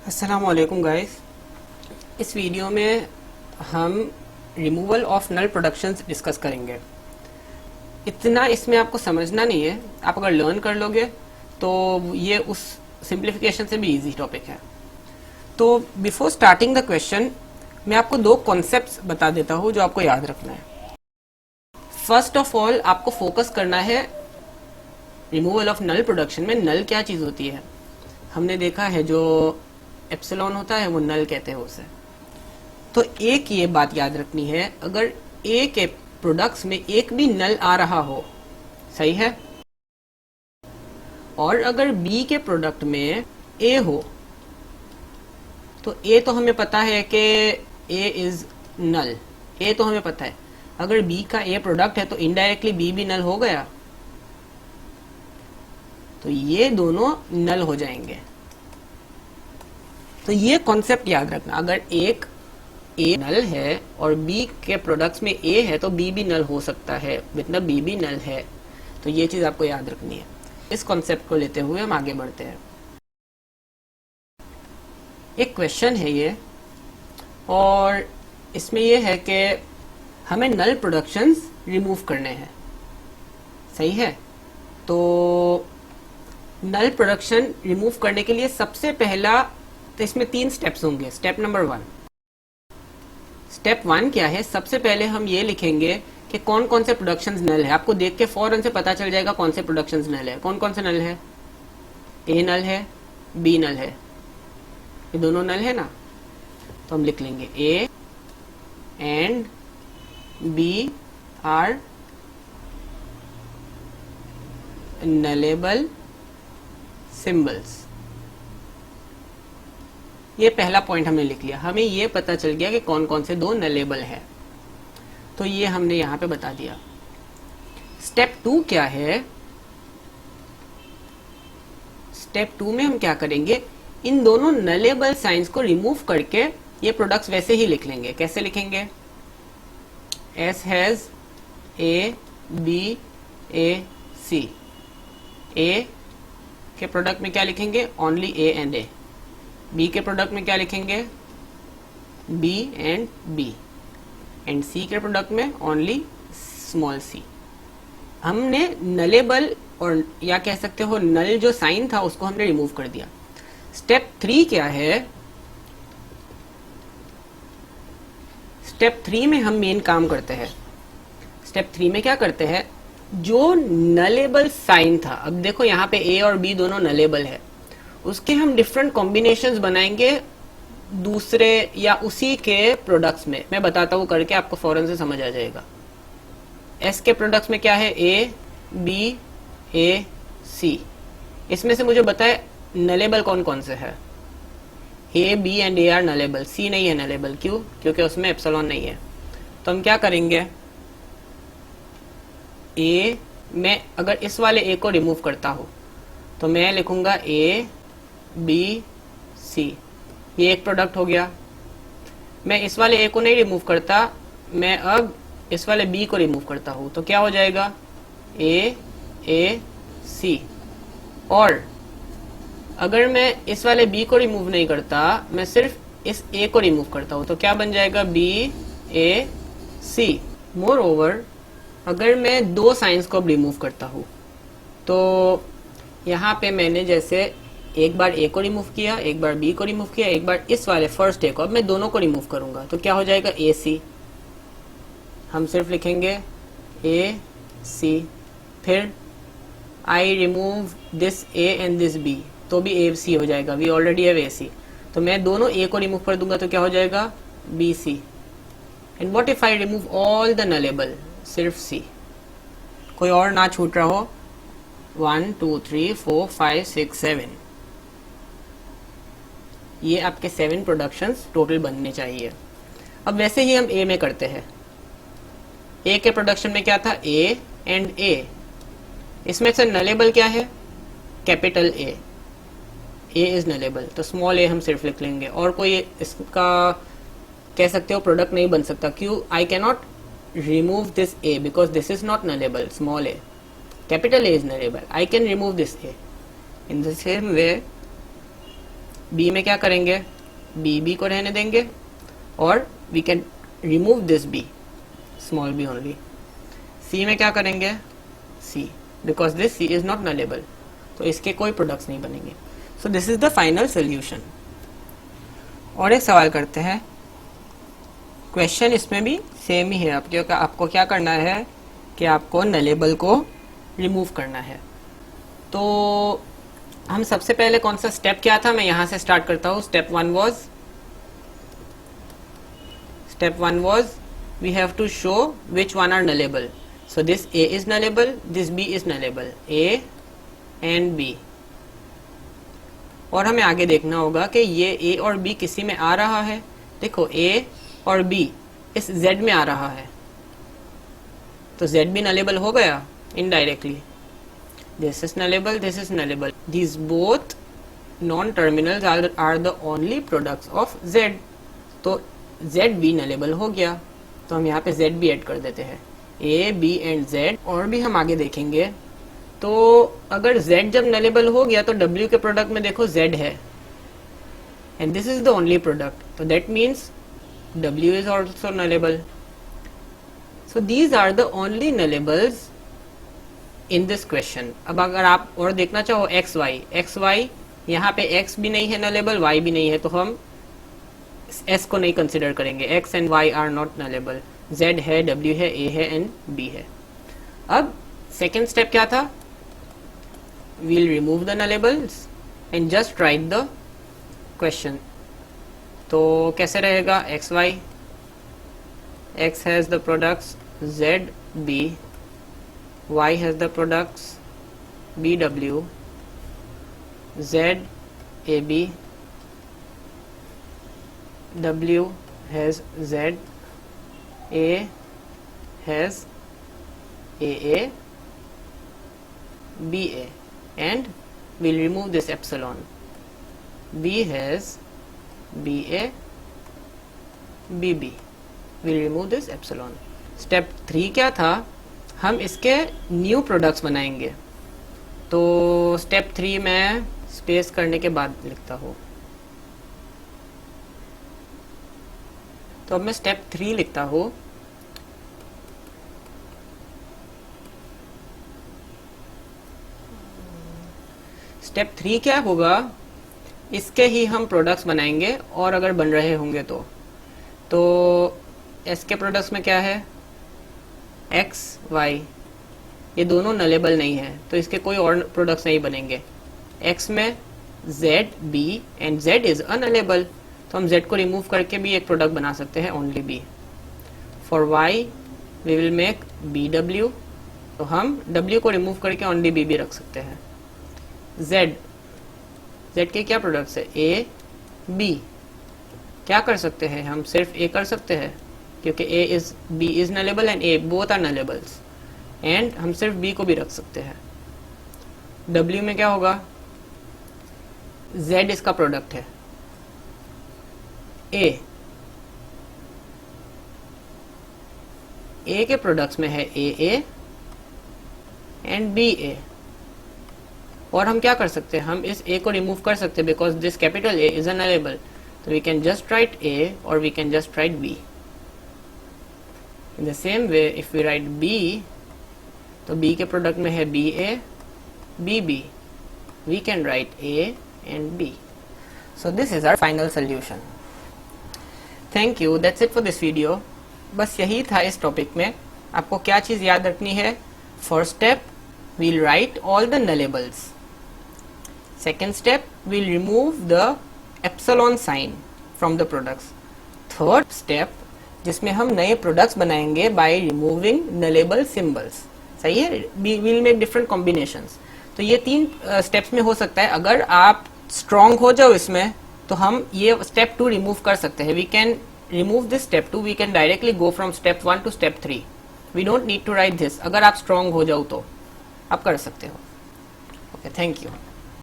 अस्सलामुअलैकुम गाइस। इस वीडियो में हम removal of null productions discuss करेंगे। इतना इसमें आपको समझना नहीं है, आप अगर लर्न कर लोगे तो ये उस सिंप्लीफिकेशन से भी इजी टॉपिक है। तो बिफोर स्टार्टिंग द क्वेश्चन मैं आपको दो कॉन्सेप्ट्स बता देता हूँ जो आपको याद रखना है। फर्स्ट ऑफ ऑल आपको फोकस करना है रिमूवल ऑफ नल प्रोडक्शन में नल क्या चीज़ होती है। हमने देखा है जो एप्सिलॉन होता है वो नल कहते हैं उसे। तो एक ये बात याद रखनी है, अगर ए के प्रोडक्ट्स में एक भी नल आ रहा हो, सही है, और अगर बी के प्रोडक्ट में ए हो, तो ए तो हमें पता है कि ए इज नल, ए तो हमें पता है। अगर बी का ए प्रोडक्ट है तो इनडायरेक्टली बी भी नल हो गया, तो ये दोनों नल हो जाएंगे। तो ये कॉन्सेप्ट याद रखना, अगर एक ए नल है और बी के प्रोडक्ट्स में ए है तो बी भी नल हो सकता है, मतलब बी भी नल है। तो ये चीज आपको याद रखनी है। इस कॉन्सेप्ट को लेते हुए हम आगे बढ़ते हैं। एक क्वेश्चन है ये, और इसमें ये है कि हमें नल प्रोडक्शंस रिमूव करने हैं, सही है। तो नल प्रोडक्शन रिमूव करने के लिए सबसे पहला, तो इसमें 3 स्टेप्स होंगे। स्टेप नंबर 1, स्टेप 1 क्या है, सबसे पहले हम ये लिखेंगे कि कौन कौन से प्रोडक्शंस नल है। आपको देख के फौरन से पता चल जाएगा कौन से प्रोडक्शंस नल है। कौन कौन से नल है, ए नल है, बी नल है, ये दोनों नल है ना। तो हम लिख लेंगे A and B are nullable symbols. ये पहला पॉइंट हमने लिख लिया, हमें ये पता चल गया कि कौन कौन से दो नलेबल है, तो ये हमने यहां पे बता दिया। स्टेप 2 क्या है, स्टेप 2 में हम क्या करेंगे, इन दोनों नलेबल साइंस को रिमूव करके ये प्रोडक्ट्स वैसे ही लिख लेंगे। कैसे लिखेंगे, S has A B A C. A के प्रोडक्ट में क्या लिखेंगे, only A and A. B के प्रोडक्ट में क्या लिखेंगे, B and B. And C के प्रोडक्ट में ओनली स्मॉल सी। हमने नलेबल, और या कह सकते हो नल जो साइन था उसको हमने रिमूव कर दिया। स्टेप 3 क्या है, स्टेप 3 में हम मेन काम करते हैं। स्टेप 3 में क्या करते हैं, जो नलेबल साइन था, अब देखो यहाँ पे ए और बी दोनों नलेबल है, उसके हम डिफरेंट कॉम्बिनेशंस बनाएंगे दूसरे या उसी के प्रोडक्ट्स में। मैं बताता हूँ करके, आपको फौरन से समझ आ जाएगा। एस के प्रोडक्ट्स में क्या है, ए बी ए सी। इसमें से मुझे बताए नलेबल कौन कौन से है। A B and A are nullable, C नहीं है नलेबल। क्यों, क्योंकि उसमें एप्सिलॉन नहीं है। तो हम क्या करेंगे, ए में अगर इस वाले ए को रिमूव करता हूं तो मैं लिखूंगा ए बी सी, ये एक प्रोडक्ट हो गया। मैं इस वाले ए को नहीं रिमूव करता, मैं अब इस वाले बी को रिमूव करता हूं तो क्या हो जाएगा, ए सी। और अगर मैं इस वाले बी को रिमूव नहीं करता, मैं सिर्फ इस ए को रिमूव करता हूं तो क्या बन जाएगा, B A C. More over अगर मैं दो साइंस को रिमूव करता हूं तो यहाँ पे मैंने जैसे एक बार ए को रिमूव किया, एक बार बी को रिमूव किया, एक बार इस वाले फर्स्ट ए को, अब मैं दोनों को रिमूव करूंगा तो क्या हो जाएगा, ए सी। हम सिर्फ लिखेंगे ए सी। फिर I remove this A and this B, तो भी ए सी हो जाएगा, we already have A C. तो मैं दोनों ए को रिमूव कर दूंगा तो क्या हो जाएगा, B C. And what if I remove all the nullable, सिर्फ सी, कोई और ना छूट रहा हो। 1 2 3 4 5 6 7, ये आपके 7 प्रोडक्शंस टोटल बनने चाहिए। अब वैसे ही हम ए में करते हैं। ए के प्रोडक्शन में क्या था, ए एंड ए। इसमें से नलेबल क्या है, कैपिटल ए इज नलेबल, तो स्मॉल ए हम सिर्फ लिख लेंगे। और कोई इसका कह सकते हो प्रोडक्ट नहीं बन सकता। क्यों, I can not remove this a because this is not nullable, small a. Capital A is nullable, I can remove this a. In the same way B में क्या करेंगे, बी को रहने देंगे और we can remove this B, small B only. C में क्या करेंगे, C, because this C is not nullable, तो इसके कोई प्रोडक्ट्स नहीं बनेंगे। So this is the final solution. और एक सवाल करते हैं, क्वेश्चन इसमें भी सेम ही है। आपको क्या करना है कि आपको नलेबल को रिमूव करना है। तो हम सबसे पहले कौन सा स्टेप क्या था, मैं यहां से स्टार्ट करता हूं। Step one was we have to show which one are nullable. So this A is nullable, this B is nullable, A and B. और हमें आगे देखना होगा कि ये ए और बी किसी में आ रहा है। देखो ए और बी इस Z में आ रहा है, तो Z भी नलेबल हो गया indirectly. This is nullable, this is nullable, these both non terminals are the only products of Z। तो Z भी नलेबल हो गया, तो हम यहाँ पे Z भी ऐड कर देते हैं, A, B एंड Z। और भी हम आगे देखेंगे। तो अगर Z जब नलेबल हो गया तो W के प्रोडक्ट में देखो Z है, and this is the only product, तो that means W is also nullable. So these are the only nullables in this question. अब अगर आप और देखना चाहो XY, यहाँ पे X भी नहीं है nullable, Y भी नहीं है, तो हम S को नहीं कंसिडर करेंगे। X and Y are not nullable. Z है, W है, A है and B है। अब सेकेंड स्टेप क्या था, we'll remove the nullables and just write the question. तो कैसे रहेगा, XY, X has the products Z, B, Y has the products BW, Z, AB, W has Z, A has AA, BA, and we'll remove this epsilon. B has BA, BB, we'll remove this epsilon. Step 3 क्या था, हम इसके new products बनाएंगे। तो step 3 में space करने के बाद लिखता हूँ। तो अब मैं स्टेप 3 लिखता हूँ। स्टेप 3 क्या होगा, इसके ही हम प्रोडक्ट्स बनाएंगे, और अगर बन रहे होंगे तो S के प्रोडक्ट्स में क्या है, X, Y, ये दोनों नलेबल नहीं है, तो इसके कोई और प्रोडक्ट्स नहीं बनेंगे। X में Z, B and Z is nullable, तो हम Z को रिमूव करके भी एक प्रोडक्ट बना सकते हैं, only B। For Y we will make BW, तो हम W को रिमूव करके ओनली B भी रख सकते हैं। Z के क्या प्रोडक्ट्स है, A, B, क्या कर सकते हैं हम, सिर्फ A कर सकते हैं, क्योंकि B is nullable and A both are nullables, and हम सिर्फ B को भी रख सकते हैं। W में क्या होगा, Z इसका प्रोडक्ट है, A के प्रोडक्ट्स में है AA एंड BA, और हम क्या कर सकते हैं, हम इस A को रिमूव कर सकते हैं, because this capital A is nullable, तो we can just write A और we can just write B। In the same way if we write B, तो B के प्रोडक्ट में है BA, BB, we can write A and B. So this is our final solution. Thank you. That's it for this video. बस यही था इस topic में। आपको क्या चीज़ याद रखनी है, first step we'll write all the nullables. Second step we'll remove the epsilon sign from the products. Third step जिसमें हम नए प्रोडक्ट्स बनाएंगे by removing nullable symbols. सही है, we'll make different combinations. तो ये 3 स्टेप्स में हो सकता है। अगर आप स्ट्रॉन्ग हो जाओ इसमें, तो हम ये स्टेप 2 रिमूव कर सकते हैं। We can remove this step 2, we can directly go from step 1 to step 3। We don't need to write this. अगर आप स्ट्रॉन्ग हो जाओ तो आप कर सकते हो। Okay, thank you.